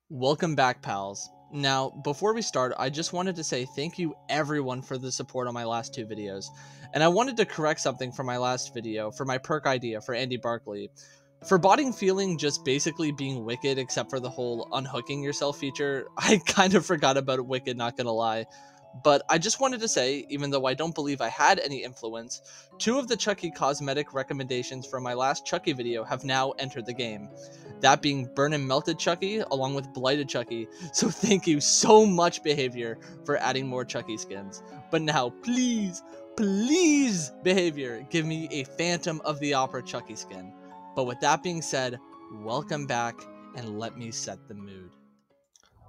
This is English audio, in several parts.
Welcome back, pals. Now, before we start, I just wanted to say thank you everyone for the support on my last two videos. And I wanted to correct something from my last video, for my perk idea for Andy Barkley. For botting feeling just basically being Wicked except for the whole unhooking yourself feature, I kind of forgot about Wicked, not gonna lie. But I just wanted to say, even though I don't believe I had any influence, two of the Chucky cosmetic recommendations from my last Chucky video have now entered the game. That being Burn and Melted Chucky, along with Blighted Chucky. So thank you so much, Behavior, for adding more Chucky skins. But now, please, Behavior, give me a Phantom of the Opera Chucky skin. But with that being said, welcome back, and let me set the mood.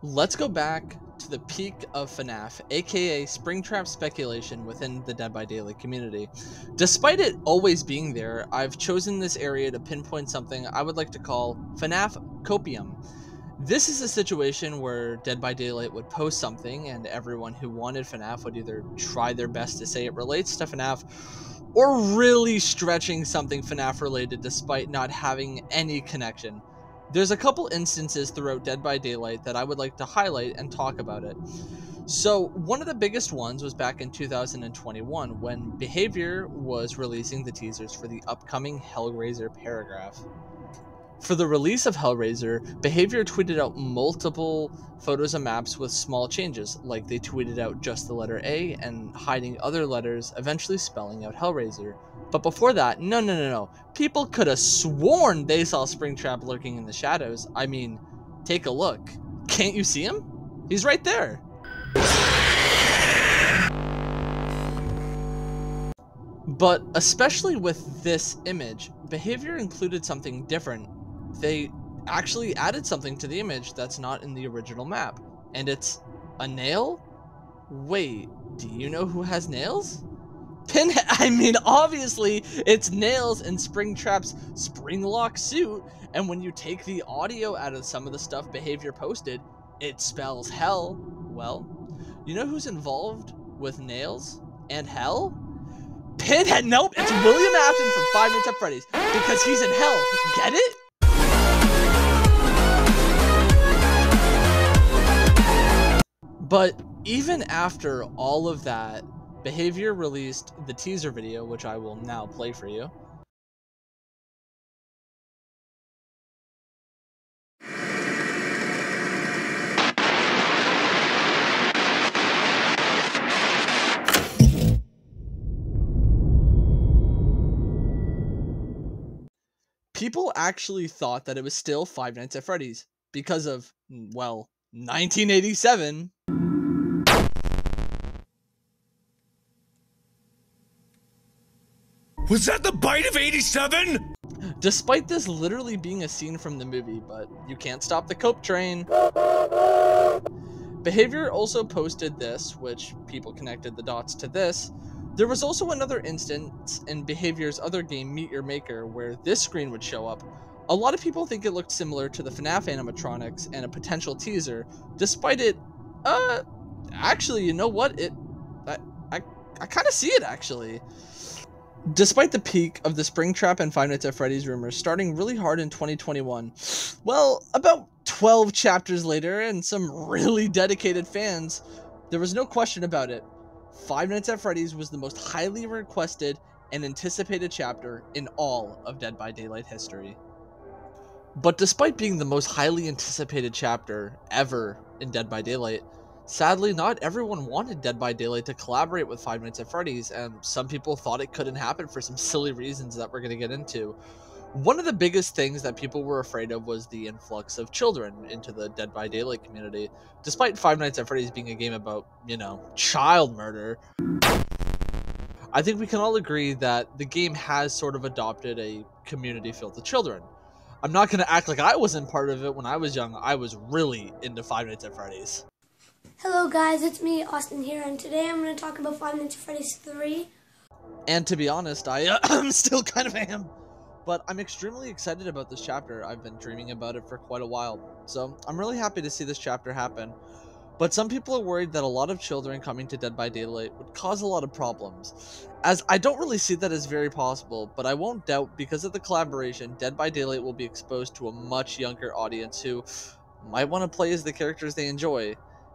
Let's go back to the peak of FNaF, aka Springtrap speculation within the Dead by Daylight community. Despite it always being there, I've chosen this area to pinpoint something I would like to call FNaF Copium. This is a situation where Dead by Daylight would post something and everyone who wanted FNaF would either try their best to say it relates to FNaF or really stretching something FNaF related despite not having any connection. There's a couple instances throughout Dead by Daylight that I would like to highlight and talk about it. So one of the biggest ones was back in 2021 when Behavior was releasing the teasers for the upcoming Hellraiser paragraph. For the release of Hellraiser, Behavior tweeted out multiple photos and maps with small changes, like they tweeted out just the letter A and hiding other letters, eventually spelling out Hellraiser. But before that, no. People could have sworn they saw Springtrap lurking in the shadows. I mean, take a look. Can't you see him? He's right there. But especially with this image, Behavior included something different. They actually added something to the image that's not in the original map. And it's a nail? Wait, do you know who has nails? I mean, obviously, it's nails in Springtrap's Springlock suit, and when you take the audio out of some of the stuff Behavior posted, it spells hell. Well, you know who's involved with nails and hell? Pinhead. Nope, it's William Afton from Five Nights at Freddy's, because he's in hell. Get it? But even after all of that, Behavior released the teaser video, which I will now play for you. People actually thought that it was still Five Nights at Freddy's because of, well, 1987. Was that the bite of 87? Despite this literally being a scene from the movie, but you can't stop the cope train. Behavior also posted this, which people connected the dots to this. There was also another instance in Behavior's other game, Meet Your Maker, where this screen would show up. A lot of people think it looked similar to the FNaF animatronics and a potential teaser, despite it, actually, you know what? I kind of see it, actually. Despite the peak of the Springtrap and Five Nights at Freddy's rumors starting really hard in 2021, well, about 12 chapters later and some really dedicated fans, there was no question about it. Five Nights at Freddy's was the most highly requested and anticipated chapter in all of Dead by Daylight history. But despite being the most highly anticipated chapter ever in Dead by Daylight, sadly, not everyone wanted Dead by Daylight to collaborate with Five Nights at Freddy's, and some people thought it couldn't happen for some silly reasons that we're going to get into. One of the biggest things that people were afraid of was the influx of children into the Dead by Daylight community. Despite Five Nights at Freddy's being a game about, you know, child murder, I think we can all agree that the game has sort of adopted a community filled with children. I'm not going to act like I wasn't part of it when I was young. I was really into Five Nights at Freddy's. Hello guys, it's me, Austin here, and today I'm going to talk about Five Nights at Freddy's 3. And to be honest, I still kind of am. But I'm extremely excited about this chapter. I've been dreaming about it for quite a while. So I'm really happy to see this chapter happen. But some people are worried that a lot of children coming to Dead by Daylight would cause a lot of problems. As I don't really see that as very possible, but I won't doubt because of the collaboration, Dead by Daylight will be exposed to a much younger audience who might want to play as the characters they enjoy.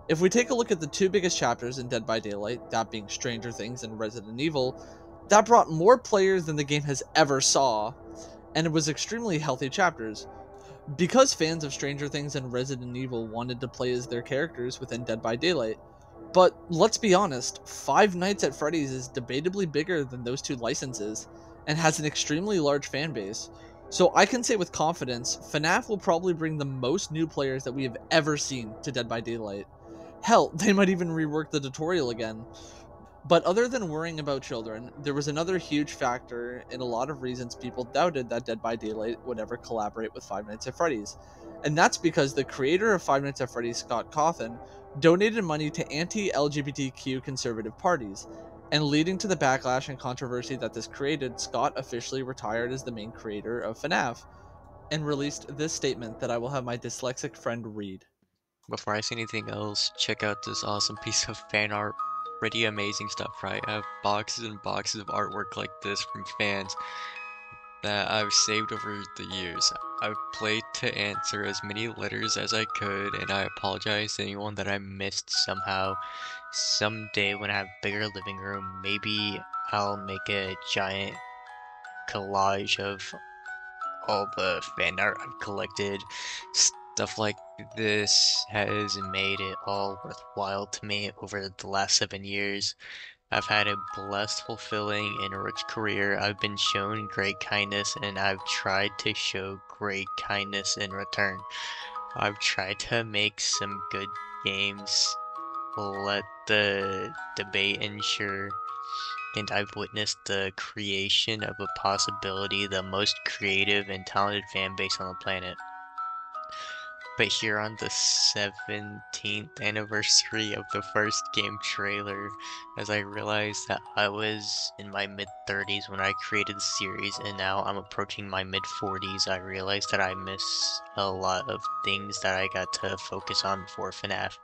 If we take a look at the two biggest chapters in Dead by Daylight, that being Stranger Things and Resident Evil, that brought more players than the game has ever saw, and it was extremely healthy chapters. Because fans of Stranger Things and Resident Evil wanted to play as their characters within Dead by Daylight. But let's be honest, Five Nights at Freddy's is debatably bigger than those two licenses, and has an extremely large fan base. So I can say with confidence, FNaF will probably bring the most new players that we have ever seen to Dead by Daylight. Hell, they might even rework the tutorial again. But other than worrying about children, there was another huge factor in a lot of reasons people doubted that Dead by Daylight would ever collaborate with Five Nights at Freddy's. And that's because the creator of Five Nights at Freddy's, Scott Cawthon, donated money to anti-LGBTQ conservative parties. And leading to the backlash and controversy that this created, Scott officially retired as the main creator of FNaF, and released this statement that I will have my dyslexic friend read. Before I say anything else, check out this awesome piece of fan art. Pretty amazing stuff, right? I have boxes and boxes of artwork like this from fans that I've saved over the years. I've played to answer as many letters as I could, and I apologize to anyone that I missed somehow. Someday when I have a bigger living room, maybe I'll make a giant collage of all the fan art I've collected. Stuff like this has made it all worthwhile to me over the last 7 years. I've had a blessed, fulfilling, and rich career. I've been shown great kindness, and I've tried to show great kindness in return. I've tried to make some good games, let the debate ensure, and I've witnessed the creation of a possibility the most creative and talented fan base on the planet. But here on the 17th anniversary of the first game trailer, as I realized that I was in my mid-30s when I created the series, and now I'm approaching my mid-40s, I realized that I miss a lot of things that I got to focus on before FNaF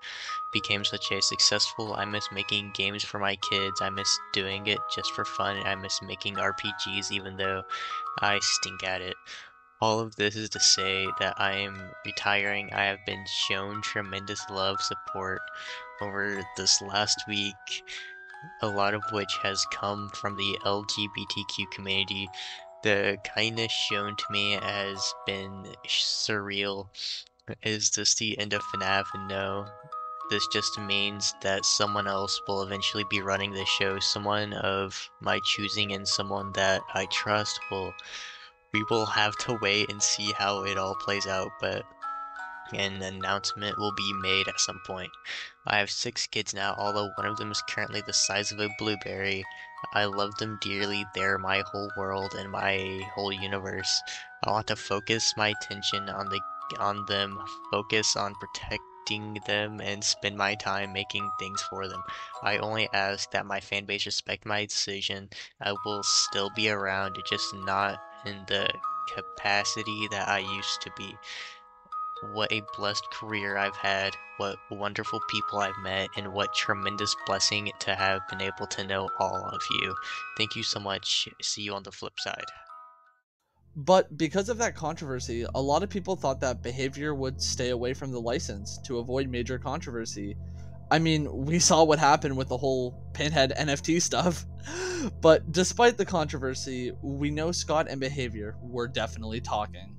became such a successful. I miss making games for my kids, I miss doing it just for fun, and I miss making RPGs even though I stink at it. All of this is to say that I am retiring. I have been shown tremendous love, support over this last week, a lot of which has come from the LGBTQ community. The kindness shown to me has been surreal. Is this the end of FNaF? No. This just means that someone else will eventually be running the show, someone of my choosing and someone that I trust will. We will have to wait and see how it all plays out, but an announcement will be made at some point. I have 6 kids now, although one of them is currently the size of a blueberry. I love them dearly. They're my whole world and my whole universe. I want to focus my attention on them, focus on protecting them, and spend my time making things for them. I only ask that my fanbase respect my decision. I will still be around, just not in the capacity that I used to be. What a blessed career I've had, what wonderful people I've met, and what tremendous blessing to have been able to know all of you. Thank you so much. See you on the flip side. But because of that controversy, a lot of people thought that Behavior would stay away from the license to avoid major controversy. I mean, we saw what happened with the whole Pinhead NFT stuff. But despite the controversy, we know Scott and Behavior were definitely talking.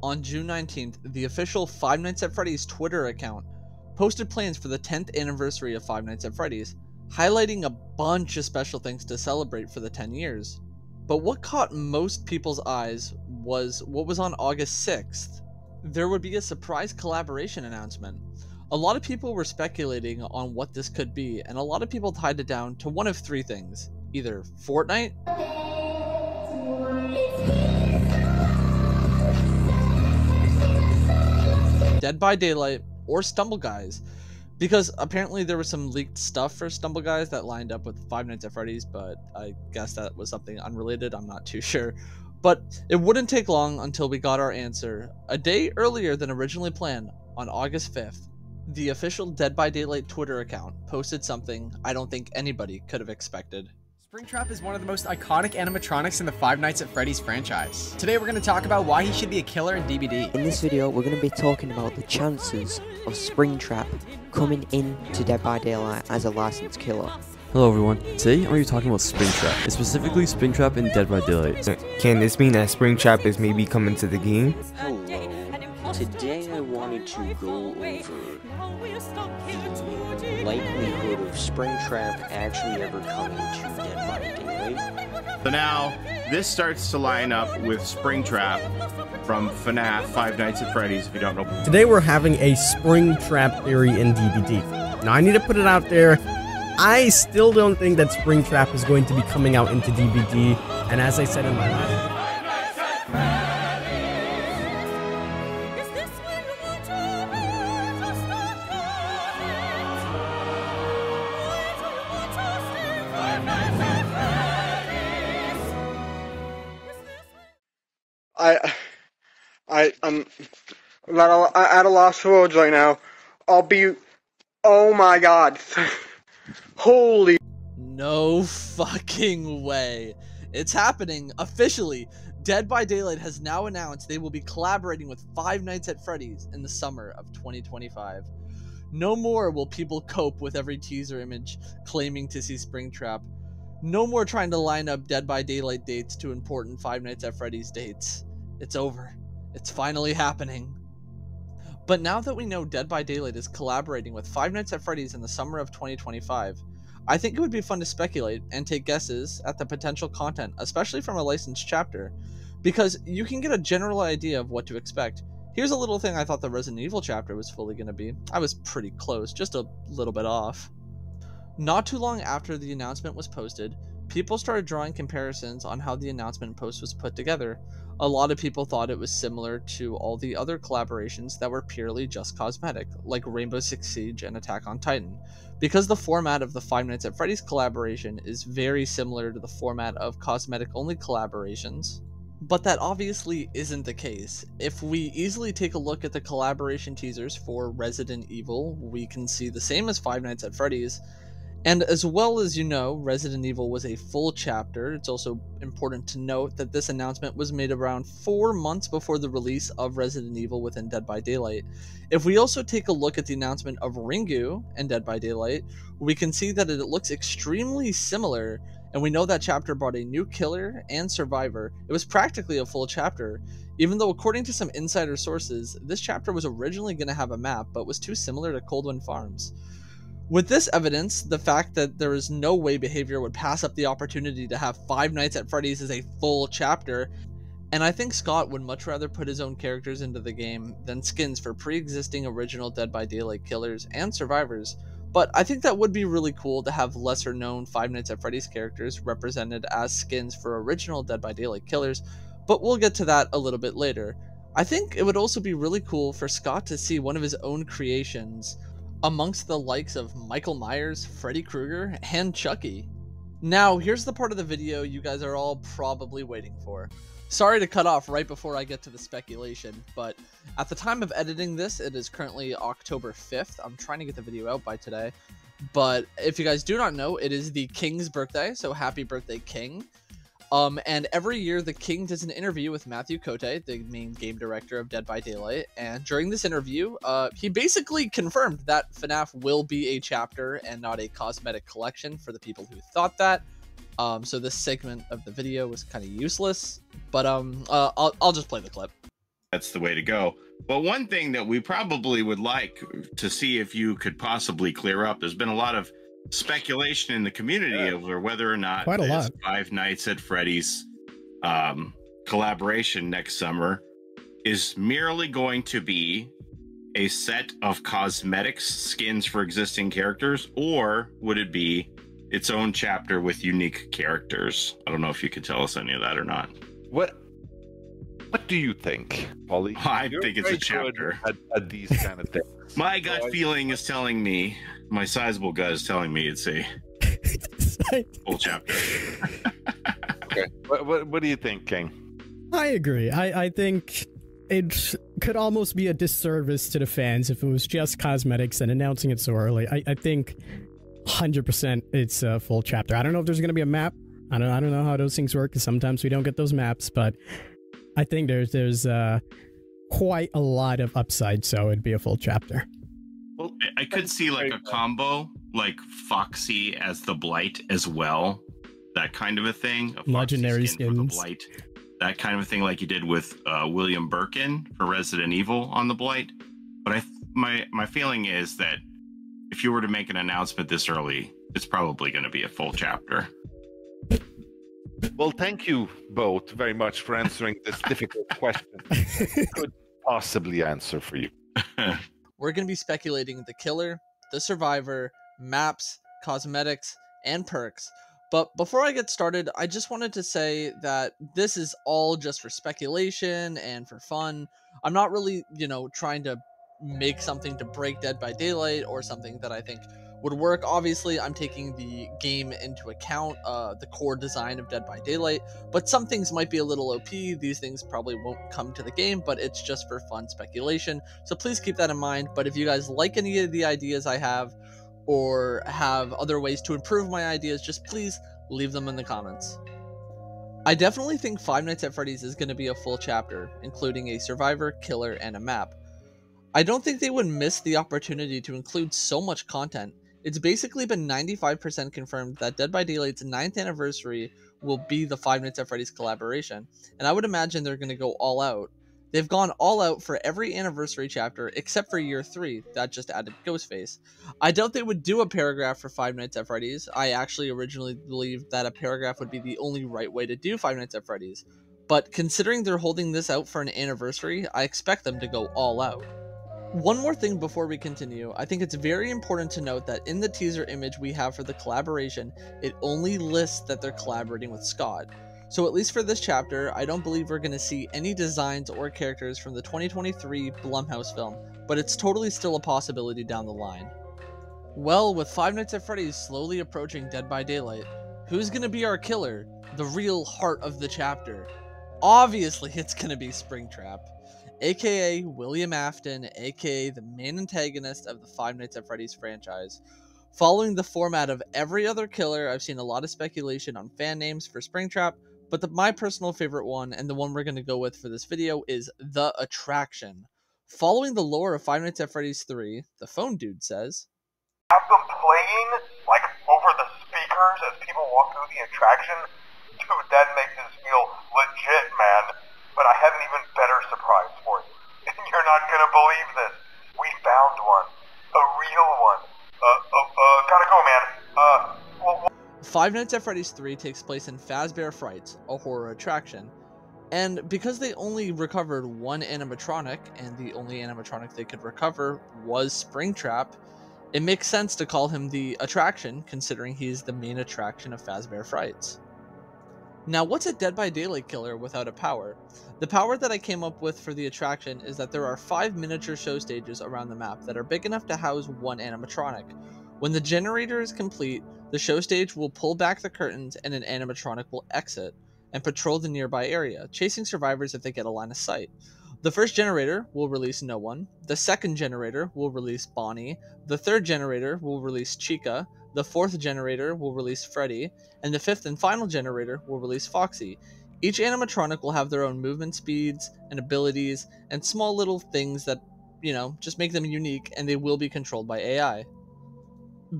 On June 19th, the official Five Nights at Freddy's Twitter account posted plans for the 10th anniversary of Five Nights at Freddy's, highlighting a bunch of special things to celebrate for the 10 years. But what caught most people's eyes was what was on August 6th. There would be a surprise collaboration announcement. A lot of people were speculating on what this could be, and a lot of people tied it down to one of 3 things. Either Fortnite, Dead by Daylight, or Stumble Guys. Because apparently there was some leaked stuff for Stumble Guys that lined up with Five Nights at Freddy's, but I guess that was something unrelated, I'm not too sure. But it wouldn't take long until we got our answer. A day earlier than originally planned, on August 5th, the official Dead by Daylight Twitter account posted something I don't think anybody could have expected. Springtrap is one of the most iconic animatronics in the Five Nights at Freddy's franchise. Today we're going to talk about why he should be a killer in DBD. In this video, we're going to be talking about the chances of Springtrap coming into Dead by Daylight as a licensed killer. Hello everyone, today I'm going to be talking about Springtrap, and specifically Springtrap in Dead by Daylight. Can this mean that Springtrap is maybe coming to the game? Hello, today I wanted to go over the likelihood of Springtrap actually ever coming to Dead by Daylight. So now, this starts to line up with Springtrap from FNaF Five Nights at Freddy's, if you don't know. Today we're having a Springtrap theory in DBD. Now I need to put it out there, I still don't think that Springtrap is going to be coming out into DBD, and as I said in my last video, I'm at a loss for words right now. Oh my god. Holy. No fucking way. It's happening officially. Dead by Daylight has now announced they will be collaborating with Five Nights at Freddy's in the summer of 2025. No more will people cope with every teaser image claiming to see Springtrap. No more trying to line up Dead by Daylight dates to important Five Nights at Freddy's dates. It's over. It's finally happening. But now that we know Dead by Daylight is collaborating with Five Nights at Freddy's in the summer of 2025, I think it would be fun to speculate and take guesses at the potential content, especially from a licensed chapter, because you can get a general idea of what to expect. Here's a little thing I thought the Resident Evil chapter was fully going to be. I was pretty close, just a little bit off. Not too long after the announcement was posted, people started drawing comparisons on how the announcement post was put together. A lot of people thought it was similar to all the other collaborations that were purely just cosmetic, like Rainbow Six Siege and Attack on Titan, because the format of the Five Nights at Freddy's collaboration is very similar to the format of cosmetic-only collaborations. But that obviously isn't the case. If we easily take a look at the collaboration teasers for Resident Evil, we can see the same as Five Nights at Freddy's. And as well as you know, Resident Evil was a full chapter. It's also important to note that this announcement was made around 4 months before the release of Resident Evil within Dead by Daylight. If we also take a look at the announcement of Ringu in Dead by Daylight, we can see that it looks extremely similar, and we know that chapter brought a new killer and survivor. It was practically a full chapter, even though according to some insider sources, this chapter was originally going to have a map, but was too similar to Coldwind Farms. With this evidence, the fact that there is no way Behavior would pass up the opportunity to have Five Nights at Freddy's as a full chapter, and I think Scott would much rather put his own characters into the game than skins for pre-existing original Dead by Daylight killers and survivors, but I think that would be really cool to have lesser known Five Nights at Freddy's characters represented as skins for original Dead by Daylight killers, but we'll get to that a little bit later. I think it would also be really cool for Scott to see one of his own creations amongst the likes of Michael Myers, Freddy Krueger, and Chucky. Now, here's the part of the video you guys are all probably waiting for. Sorry to cut off right before I get to the speculation, but at the time of editing this, it is currently October 5th. I'm trying to get the video out by today, but if you guys do not know, it is the King's birthday, so happy birthday, King. And every year the King does an interview with Matthew Cote, the main game director of Dead by Daylight, and during this interview, he basically confirmed that FNaF will be a chapter and not a cosmetic collection for the people who thought that. So this segment of the video was kind of useless, but I'll just play the clip. That's the way to go. But one thing that we probably would like to see if you could possibly clear up, there's been a lot of speculation in the community over whether or not this Five Nights at Freddy's collaboration next summer is merely going to be a set of cosmetics skins for existing characters, or would it be its own chapter with unique characters? I don't know if you could tell us any of that or not. What do you think, Polly? I think it's a chapter. At these kind of things. My gut feeling is telling me, my sizable gut is telling me it's a full chapter. Okay. What do you think, King? I agree. I think it could almost be a disservice to the fans if it was just cosmetics and announcing it so early. I think 100% it's a full chapter. I don't know if there's going to be a map. I don't know how those things work, because sometimes we don't get those maps, but I think there's quite a lot of upside, so it'd be a full chapter. Well, I could see like a combo, like Foxy as the Blight as well. That kind of a thing. A Legendary skin for the skins. Blight. That kind of a thing like you did with William Birkin for Resident Evil on the Blight. But my feeling is that if you were to make an announcement this early, it's probably going to be a full chapter. Well, thank you both very much for answering this difficult question. I could possibly answer for you. We're going to be speculating the killer, the survivor, maps, cosmetics, and perks. But before I get started, I just wanted to say that this is all just for speculation and for fun. I'm not really, trying to make something to break Dead by Daylight or something that I think would work. Obviously, I'm taking the game into account, the core design of Dead by Daylight, but some things might be a little OP. These things probably won't come to the game, but it's just for fun speculation. So please keep that in mind. But if you guys like any of the ideas I have, or have other ways to improve my ideas, just please leave them in the comments. I definitely think Five Nights at Freddy's is going to be a full chapter, including a survivor, killer, and a map. I don't think they would miss the opportunity to include so much content. It's basically been 95% confirmed that Dead by Daylight's 9th anniversary will be the Five Nights at Freddy's collaboration, and I would imagine they're going to go all out. They've gone all out for every anniversary chapter except for year 3, that just added Ghostface. I doubt they would do a paragraph for Five Nights at Freddy's. I actually originally believed that a paragraph would be the only right way to do Five Nights at Freddy's. But considering they're holding this out for an anniversary, I expect them to go all out. One more thing before we continue, I think it's very important to note that in the teaser image we have for the collaboration, it only lists that they're collaborating with Scott. So at least for this chapter, I don't believe we're going to see any designs or characters from the 2023 Blumhouse film, but it's totally still a possibility down the line. Well, with Five Nights at Freddy's slowly approaching Dead by Daylight, who's going to be our killer? The real heart of the chapter? Obviously it's going to be Springtrap, aka William Afton, aka the main antagonist of the Five Nights at Freddy's franchise. Following the format of every other killer, I've seen a lot of speculation on fan names for Springtrap, but my personal favorite one, and the one we're going to go with for this video, is The Attraction. Following the lore of Five Nights at Freddy's 3, the phone dude says, "Have them playing, like, over the speakers as people walk through the attraction? Dude, that makes this feel legit, man. But I have an even better surprise for you. You're not gonna believe this. We found one. A real one. Gotta go, man. Five Nights at Freddy's 3 takes place in Fazbear Frights, a horror attraction. And because they only recovered one animatronic, and the only animatronic they could recover was Springtrap, it makes sense to call him the Attraction, considering he's the main attraction of Fazbear Frights. Now, what's a Dead by Daylight killer without a power? The power that I came up with for the attraction is that there are 5 miniature show stages around the map that are big enough to house one animatronic. When the generator is complete, the show stage will pull back the curtains and an animatronic will exit and patrol the nearby area, chasing survivors if they get a line of sight. The first generator will release no one, the second generator will release Bonnie, the third generator will release Chica, the fourth generator will release Freddy, and the fifth and final generator will release Foxy. Each animatronic will have their own movement speeds and abilities and small little things that, just make them unique, and they will be controlled by AI.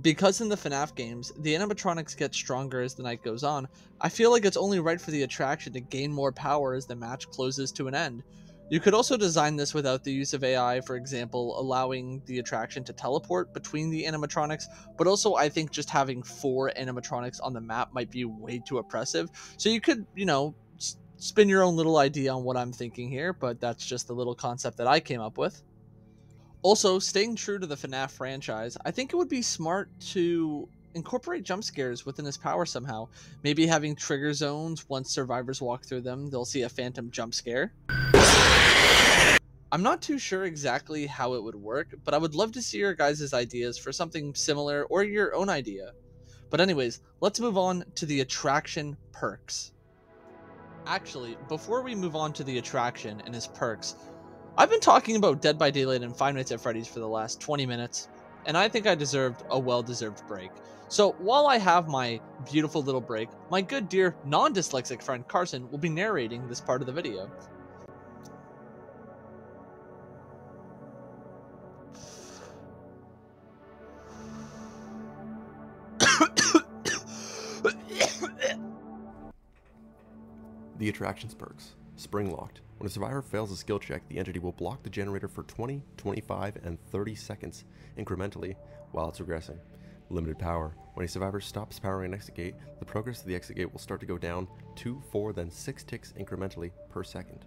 Because in the FNaF games, the animatronics get stronger as the night goes on, I feel like it's only right for the attraction to gain more power as the match closes to an end. You could also design this without the use of AI, for example, allowing the attraction to teleport between the animatronics, but also I think just having 4 animatronics on the map might be way too oppressive. So you could, spin your own little idea on what I'm thinking here, but that's just the little concept that I came up with. Also, staying true to the FNaF franchise, I think it would be smart to incorporate jump scares within his power somehow. Maybe having trigger zones. Once survivors walk through them, they'll see a phantom jump scare. I'm not too sure exactly how it would work, but I would love to see your guys' ideas for something similar or your own idea. But anyways, let's move on to the attraction perks. Actually, before we move on to the attraction and his perks, I've been talking about Dead by Daylight and Five Nights at Freddy's for the last 20 minutes. and I think I deserved a well-deserved break. So while I have my beautiful little break, my good dear non-dyslexic friend Carson will be narrating this part of the video. The attraction's perks. Spring locked. When a survivor fails a skill check, the entity will block the generator for 20, 25, and 30 seconds incrementally while it's regressing. Limited power. When a survivor stops powering an exit gate, the progress of the exit gate will start to go down 2, 4, then 6 ticks incrementally per second.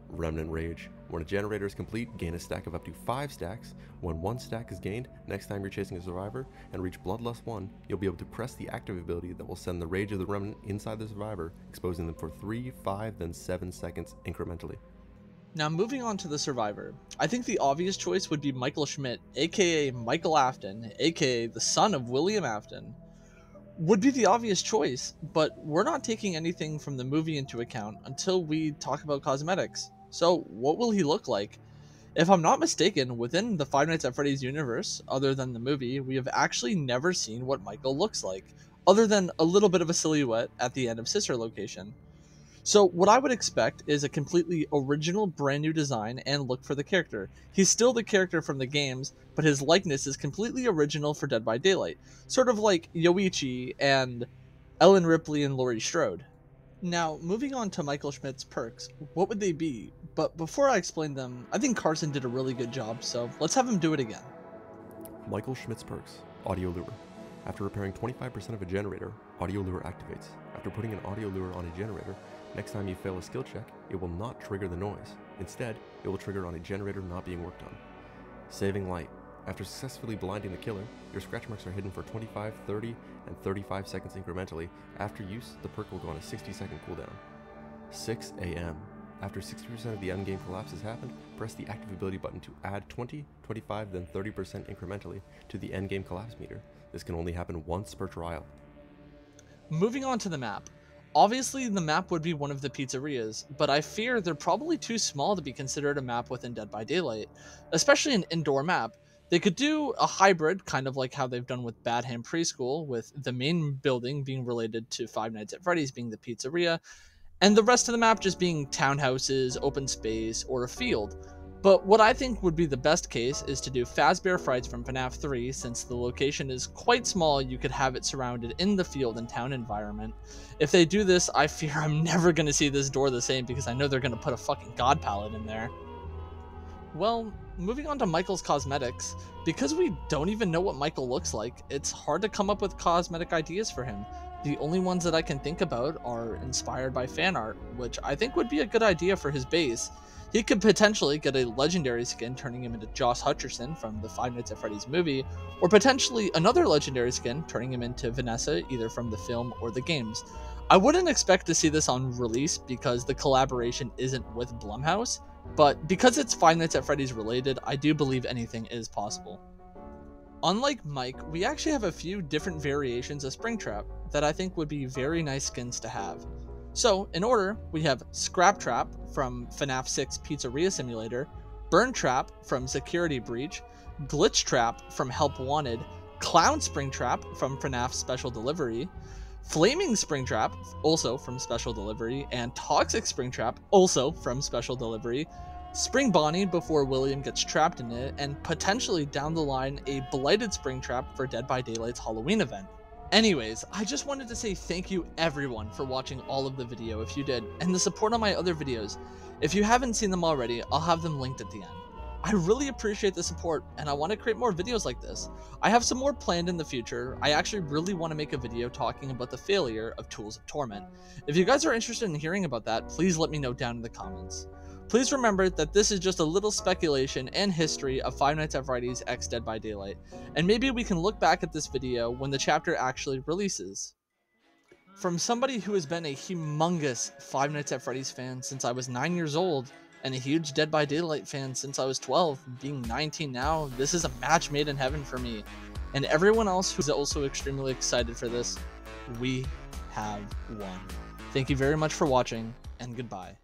Remnant Rage. When a generator is complete, gain a stack of up to 5 stacks. When 1 stack is gained, next time you're chasing a survivor and reach Bloodlust 1, you'll be able to press the active ability that will send the Rage of the Remnant inside the survivor, exposing them for 3, 5, then 7 seconds incrementally. Now moving on to the survivor, I think the obvious choice would be Michael Schmidt, aka Michael Afton, aka the son of William Afton. Would be the obvious choice, but we're not taking anything from the movie into account until we talk about cosmetics. So what will he look like? If I'm not mistaken, within the Five Nights at Freddy's universe, other than the movie, we have actually never seen what Michael looks like, other than a little bit of a silhouette at the end of Sister Location. So what I would expect is a completely original brand new design and look for the character. He's still the character from the games, but his likeness is completely original for Dead by Daylight, sort of like Yoichi and Ellen Ripley and Laurie Strode. Now, moving on to Michael Schmidt's perks, what would they be? But before I explain them, I think Carson did a really good job, so let's have him do it again. Michael Schmidt's perks. Audio Lure. After repairing 25% of a generator, Audio Lure activates. After putting an Audio Lure on a generator, next time you fail a skill check, it will not trigger the noise. Instead, it will trigger on a generator not being worked on. Saving Light. After successfully blinding the killer, your scratch marks are hidden for 25, 30, and 35 seconds incrementally. After use, the perk will go on a 60-second cooldown. 6 AM. After 60% of the endgame collapse has happened, press the active ability button to add 20, 25, then 30% incrementally to the endgame collapse meter. This can only happen once per trial. Moving on to the map. Obviously, the map would be one of the pizzerias, but I fear they're probably too small to be considered a map within Dead by Daylight, especially an indoor map. They could do a hybrid, kind of like how they've done with Bad Hand Preschool, with the main building being related to Five Nights at Freddy's being the pizzeria, and the rest of the map just being townhouses, open space, or a field. But what I think would be the best case is to do Fazbear Frights from FNaF 3, since the location is quite small, you could have it surrounded in the field and town environment. If they do this, I fear I'm never going to see this door the same, because I know they're going to put a fucking God palette in there. Well, moving on to Michael's cosmetics, because we don't even know what Michael looks like, it's hard to come up with cosmetic ideas for him. The only ones that I can think about are inspired by fan art, which I think would be a good idea for his base. He could potentially get a legendary skin turning him into Josh Hutcherson from the Five Nights at Freddy's movie, or potentially another legendary skin turning him into Vanessa either from the film or the games. I wouldn't expect to see this on release because the collaboration isn't with Blumhouse, but because it's Five Nights at Freddy's related, I do believe anything is possible. Unlike Mike, we actually have a few different variations of Springtrap that I think would be very nice skins to have. So, in order, we have Scrap Trap from FNaF 6 Pizzeria Simulator, Burn Trap from Security Breach, Glitch Trap from Help Wanted, Clown Springtrap from FNaF Special Delivery, Flaming Springtrap, also from Special Delivery, and Toxic Springtrap, also from Special Delivery, Spring Bonnie before William gets trapped in it, and potentially down the line a Blighted Springtrap for Dead by Daylight's Halloween event. Anyways, I just wanted to say thank you everyone for watching all of the video if you did, and the support on my other videos. If you haven't seen them already, I'll have them linked at the end. I really appreciate the support, and I want to create more videos like this. I have some more planned in the future. I actually really want to make a video talking about the failure of Tools of Torment. If you guys are interested in hearing about that, please let me know down in the comments. Please remember that this is just a little speculation and history of Five Nights at Freddy's X Dead by Daylight, and maybe we can look back at this video when the chapter actually releases. From somebody who has been a humongous Five Nights at Freddy's fan since I was 9 years old, and a huge Dead by Daylight fan since I was 12, being 19 now, this is a match made in heaven for me. And everyone else who's also extremely excited for this, we have won. Thank you very much for watching, and goodbye.